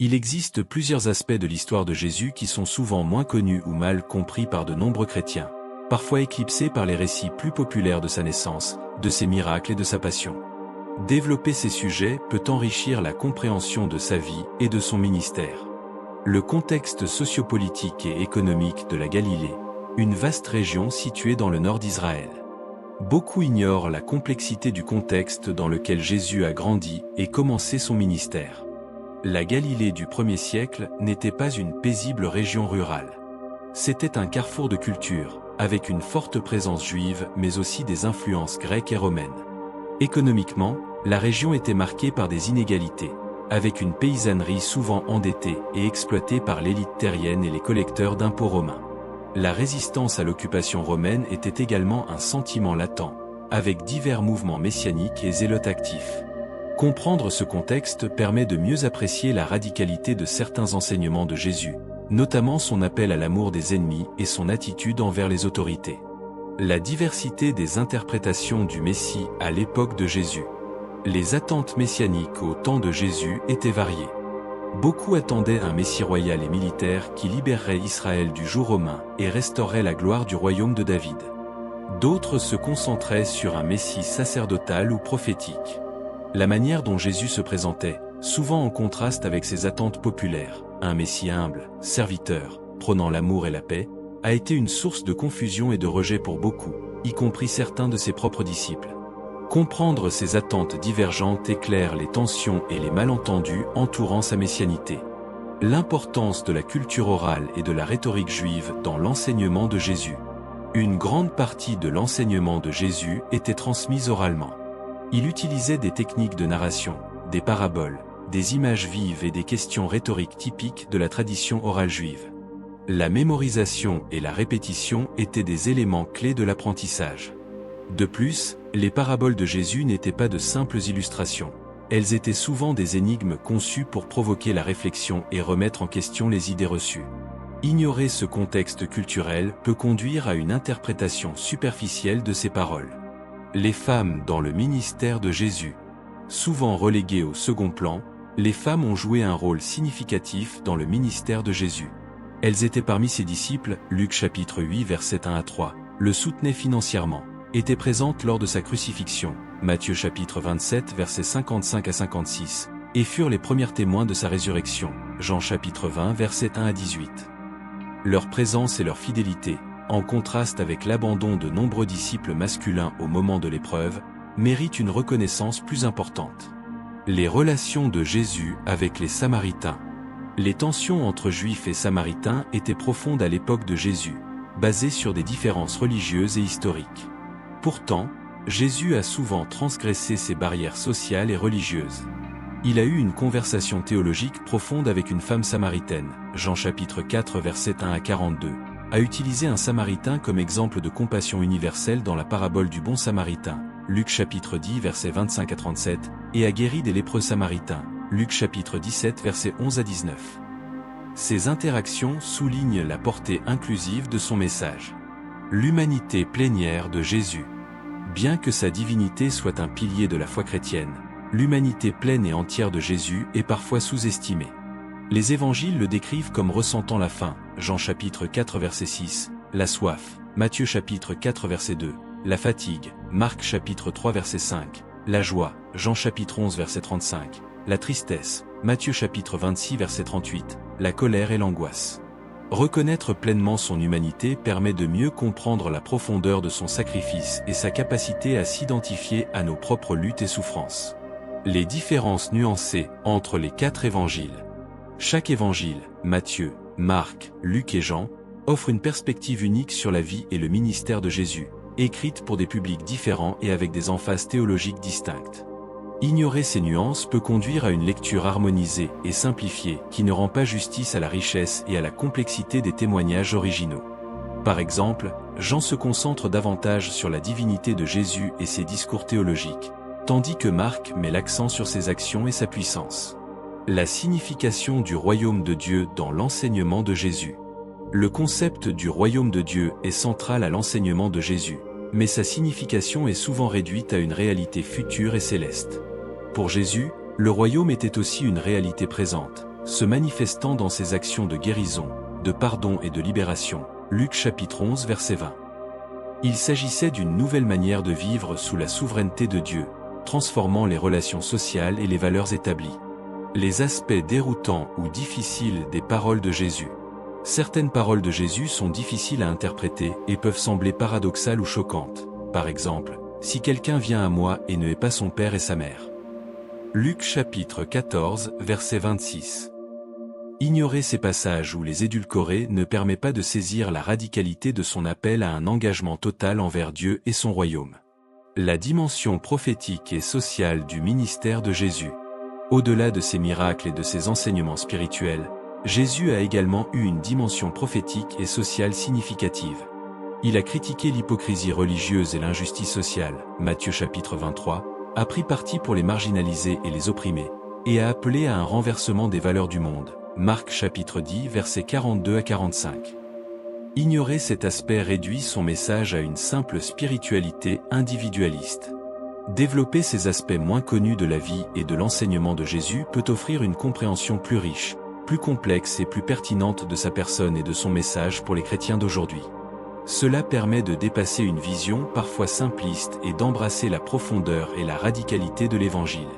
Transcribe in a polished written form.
Il existe plusieurs aspects de l'histoire de Jésus qui sont souvent moins connus ou mal compris par de nombreux chrétiens, parfois éclipsés par les récits plus populaires de sa naissance, de ses miracles et de sa passion. Développer ces sujets peut enrichir la compréhension de sa vie et de son ministère. Le contexte sociopolitique et économique de la Galilée, une vaste région située dans le nord d'Israël. Beaucoup ignorent la complexité du contexte dans lequel Jésus a grandi et commencé son ministère. La Galilée du 1er siècle n'était pas une paisible région rurale. C'était un carrefour de culture, avec une forte présence juive mais aussi des influences grecques et romaines. Économiquement, la région était marquée par des inégalités, avec une paysannerie souvent endettée et exploitée par l'élite terrienne et les collecteurs d'impôts romains. La résistance à l'occupation romaine était également un sentiment latent, avec divers mouvements messianiques et zélotes actifs. Comprendre ce contexte permet de mieux apprécier la radicalité de certains enseignements de Jésus, notamment son appel à l'amour des ennemis et son attitude envers les autorités. La diversité des interprétations du Messie à l'époque de Jésus. Les attentes messianiques au temps de Jésus étaient variées. Beaucoup attendaient un Messie royal et militaire qui libérerait Israël du joug romain et restaurerait la gloire du royaume de David. D'autres se concentraient sur un Messie sacerdotal ou prophétique. La manière dont Jésus se présentait, souvent en contraste avec ses attentes populaires, un Messie humble, serviteur, prônant l'amour et la paix, a été une source de confusion et de rejet pour beaucoup, y compris certains de ses propres disciples. Comprendre ces attentes divergentes éclaire les tensions et les malentendus entourant sa messianité. L'importance de la culture orale et de la rhétorique juive dans l'enseignement de Jésus. Une grande partie de l'enseignement de Jésus était transmise oralement. Il utilisait des techniques de narration, des paraboles, des images vives et des questions rhétoriques typiques de la tradition orale juive. La mémorisation et la répétition étaient des éléments clés de l'apprentissage. De plus, les paraboles de Jésus n'étaient pas de simples illustrations. Elles étaient souvent des énigmes conçues pour provoquer la réflexion et remettre en question les idées reçues. Ignorer ce contexte culturel peut conduire à une interprétation superficielle de ces paroles. Les femmes dans le ministère de Jésus. Souvent reléguées au second plan, les femmes ont joué un rôle significatif dans le ministère de Jésus. Elles étaient parmi ses disciples, Luc chapitre 8 versets 1 à 3, le soutenaient financièrement, étaient présentes lors de sa crucifixion, Matthieu chapitre 27 versets 55 à 56, et furent les premiers témoins de sa résurrection, Jean chapitre 20 versets 1 à 18. Leur présence et leur fidélité, en contraste avec l'abandon de nombreux disciples masculins au moment de l'épreuve, méritent une reconnaissance plus importante. Les relations de Jésus avec les Samaritains. Les tensions entre Juifs et Samaritains étaient profondes à l'époque de Jésus, basées sur des différences religieuses et historiques. Pourtant, Jésus a souvent transgressé ces barrières sociales et religieuses. Il a eu une conversation théologique profonde avec une femme samaritaine, Jean chapitre 4 versets 1 à 42, a utilisé un samaritain comme exemple de compassion universelle dans la parabole du bon samaritain, Luc chapitre 10 versets 25 à 37, et a guéri des lépreux samaritains, Luc chapitre 17 versets 11 à 19. Ces interactions soulignent la portée inclusive de son message. L'humanité plénière de Jésus. Bien que sa divinité soit un pilier de la foi chrétienne, l'humanité pleine et entière de Jésus est parfois sous-estimée. Les évangiles le décrivent comme ressentant la faim, Jean chapitre 4 verset 6, la soif, Matthieu chapitre 4 verset 2, la fatigue, Marc chapitre 3 verset 5, la joie, Jean chapitre 11 verset 35, la tristesse, Matthieu chapitre 26 verset 38, la colère et l'angoisse. Reconnaître pleinement son humanité permet de mieux comprendre la profondeur de son sacrifice et sa capacité à s'identifier à nos propres luttes et souffrances. Les différences nuancées entre les 4 évangiles. Chaque évangile, Matthieu, Marc, Luc et Jean, offre une perspective unique sur la vie et le ministère de Jésus, écrite pour des publics différents et avec des emphases théologiques distinctes. Ignorer ces nuances peut conduire à une lecture harmonisée et simplifiée qui ne rend pas justice à la richesse et à la complexité des témoignages originaux. Par exemple, Jean se concentre davantage sur la divinité de Jésus et ses discours théologiques, tandis que Marc met l'accent sur ses actions et sa puissance. La signification du royaume de Dieu dans l'enseignement de Jésus. Le concept du royaume de Dieu est central à l'enseignement de Jésus, mais sa signification est souvent réduite à une réalité future et céleste. Pour Jésus, le royaume était aussi une réalité présente, se manifestant dans ses actions de guérison, de pardon et de libération. Luc chapitre 11 verset 20. Il s'agissait d'une nouvelle manière de vivre sous la souveraineté de Dieu, transformant les relations sociales et les valeurs établies. Les aspects déroutants ou difficiles des paroles de Jésus. Certaines paroles de Jésus sont difficiles à interpréter et peuvent sembler paradoxales ou choquantes. Par exemple, si quelqu'un vient à moi et ne hait pas son père et sa mère. Luc chapitre 14 verset 26. Ignorer ces passages ou les édulcorer ne permet pas de saisir la radicalité de son appel à un engagement total envers Dieu et son royaume. La dimension prophétique et sociale du ministère de Jésus. Au-delà de ses miracles et de ses enseignements spirituels, Jésus a également eu une dimension prophétique et sociale significative. Il a critiqué l'hypocrisie religieuse et l'injustice sociale, Matthieu chapitre 23, a pris parti pour les marginalisés et les opprimés, et a appelé à un renversement des valeurs du monde, Marc chapitre 10 versets 42 à 45. Ignorer cet aspect réduit son message à une simple spiritualité individualiste. Développer ces aspects moins connus de la vie et de l'enseignement de Jésus peut offrir une compréhension plus riche, plus complexe et plus pertinente de sa personne et de son message pour les chrétiens d'aujourd'hui. Cela permet de dépasser une vision parfois simpliste et d'embrasser la profondeur et la radicalité de l'Évangile.